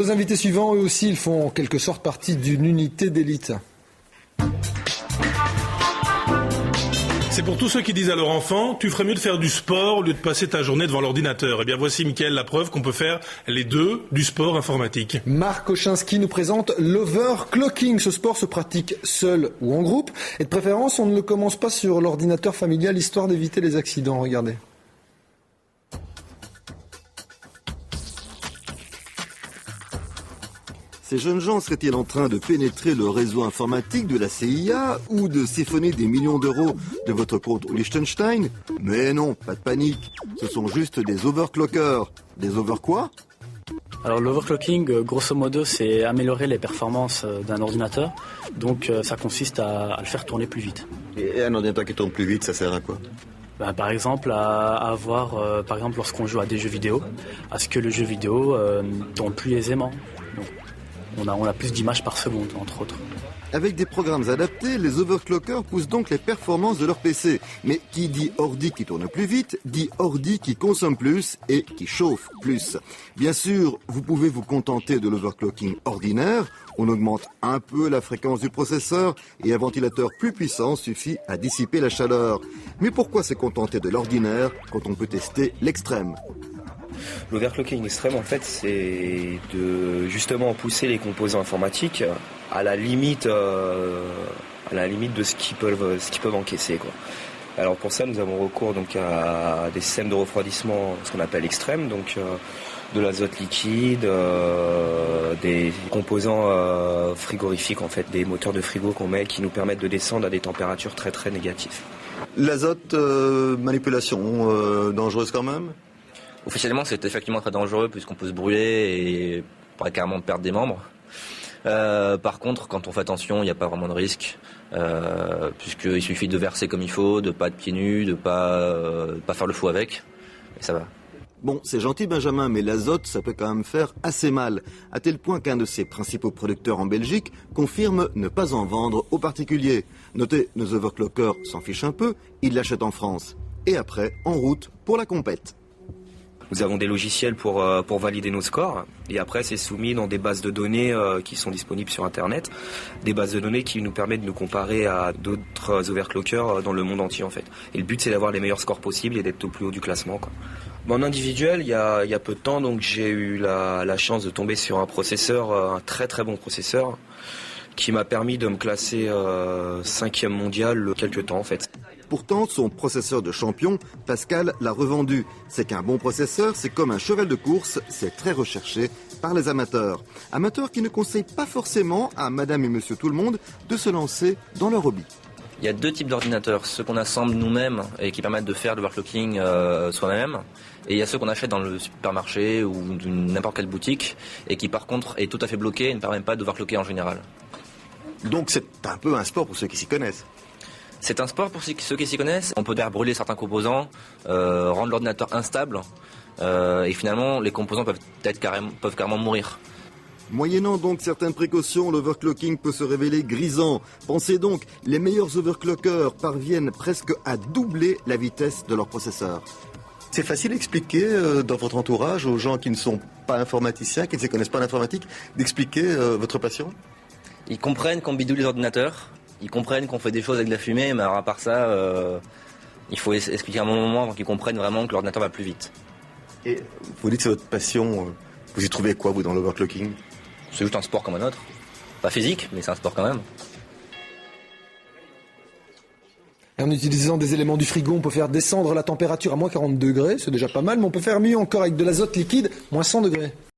Nos invités suivants, eux aussi, ils font en quelque sorte partie d'une unité d'élite. C'est pour tous ceux qui disent à leur enfant, tu ferais mieux de faire du sport au lieu de passer ta journée devant l'ordinateur. Eh bien voici, Mickaël, la preuve qu'on peut faire les deux, du sport informatique. Marc Kochinski nous présente l'overclocking. Ce sport se pratique seul ou en groupe. Et de préférence, on ne le commence pas sur l'ordinateur familial, histoire d'éviter les accidents. Regardez. Ces jeunes gens seraient-ils en train de pénétrer le réseau informatique de la CIA ou de siphonner des millions d'euros de votre compte au Liechtenstein? Mais non, pas de panique, ce sont juste des overclockers. Des over quoi? Alors l'overclocking, grosso modo, c'est améliorer les performances d'un ordinateur. Donc ça consiste à le faire tourner plus vite. Et un ordinateur qui tourne plus vite, ça sert à quoi? Par exemple, à avoir, par exemple, lorsqu'on joue à des jeux vidéo, à ce que le jeu vidéo tourne plus aisément. Donc, on a plus d'images par seconde, entre autres. Avec des programmes adaptés, les overclockers poussent donc les performances de leur PC. Mais qui dit ordi qui tourne plus vite, dit ordi qui consomme plus et qui chauffe plus. Bien sûr, vous pouvez vous contenter de l'overclocking ordinaire. On augmente un peu la fréquence du processeur et un ventilateur plus puissant suffit à dissiper la chaleur. Mais pourquoi se contenter de l'ordinaire quand on peut tester l'extrême ? L'overclocking extrême, en fait, c'est de justement pousser les composants informatiques à la limite de ce qu'ils peuvent encaisser, quoi. Alors pour ça, nous avons recours donc à des systèmes de refroidissement, ce qu'on appelle extrême, donc de l'azote liquide, des composants frigorifiques, en fait, des moteurs de frigo qu'on met qui nous permettent de descendre à des températures très très négatives. L'azote, manipulation dangereuse quand même ? Officiellement, c'est effectivement très dangereux puisqu'on peut se brûler et pourrait carrément perdre des membres. Par contre, quand on fait attention, il n'y a pas vraiment de risque, puisqu'il suffit de verser comme il faut, de pas être pieds nus, de pas faire le fou avec, et ça va. Bon, c'est gentil Benjamin, mais l'azote, ça peut quand même faire assez mal, à tel point qu'un de ses principaux producteurs en Belgique confirme ne pas en vendre aux particuliers. Notez, nos overclockers s'en fichent un peu, ils l'achètent en France. Et après, en route pour la compète. Nous avons des logiciels pour valider nos scores et après c'est soumis dans des bases de données qui sont disponibles sur Internet, des bases de données qui nous permettent de nous comparer à d'autres overclockers dans le monde entier en fait. Et le but c'est d'avoir les meilleurs scores possibles et d'être au plus haut du classement, quoi. En individuel, il y a peu de temps, donc j'ai eu la chance de tomber sur un processeur, un très très bon processeur, qui m'a permis de me classer 5e mondial quelques temps en fait. Pourtant, son processeur de champion, Pascal, l'a revendu. C'est qu'un bon processeur, c'est comme un cheval de course, c'est très recherché par les amateurs. Amateurs qui ne conseillent pas forcément à madame et monsieur tout le monde de se lancer dans leur hobby. Il y a deux types d'ordinateurs, ceux qu'on assemble nous-mêmes et qui permettent de faire l'overclocking soi-même, et il y a ceux qu'on achète dans le supermarché ou n'importe quelle boutique et qui par contre est tout à fait bloqué et ne permet pas d'overclocker en général. Donc c'est un peu un sport pour ceux qui s'y connaissent. C'est un sport pour ceux qui s'y connaissent. On peut faire brûler certains composants, rendre l'ordinateur instable, et finalement les composants peuvent carrément mourir. Moyennant donc certaines précautions, l'overclocking peut se révéler grisant. Pensez donc, les meilleurs overclockers parviennent presque à doubler la vitesse de leur processeur. C'est facile à expliquer dans votre entourage aux gens qui ne sont pas informaticiens, qui ne se connaissent pas en informatique, d'expliquer votre passion ? Ils comprennent qu'on bidouille les ordinateurs. Ils comprennent qu'on fait des choses avec de la fumée, mais alors à part ça, il faut expliquer à un moment avant qu'ils comprennent vraiment que l'ordinateur va plus vite. Et vous dites que c'est votre passion, vous y trouvez quoi vous dans l'overclocking ? C'est juste un sport comme un autre. Pas physique, mais c'est un sport quand même. Et en utilisant des éléments du frigo, on peut faire descendre la température à moins 40 degrés, c'est déjà pas mal, mais on peut faire mieux encore avec de l'azote liquide, moins 100 degrés.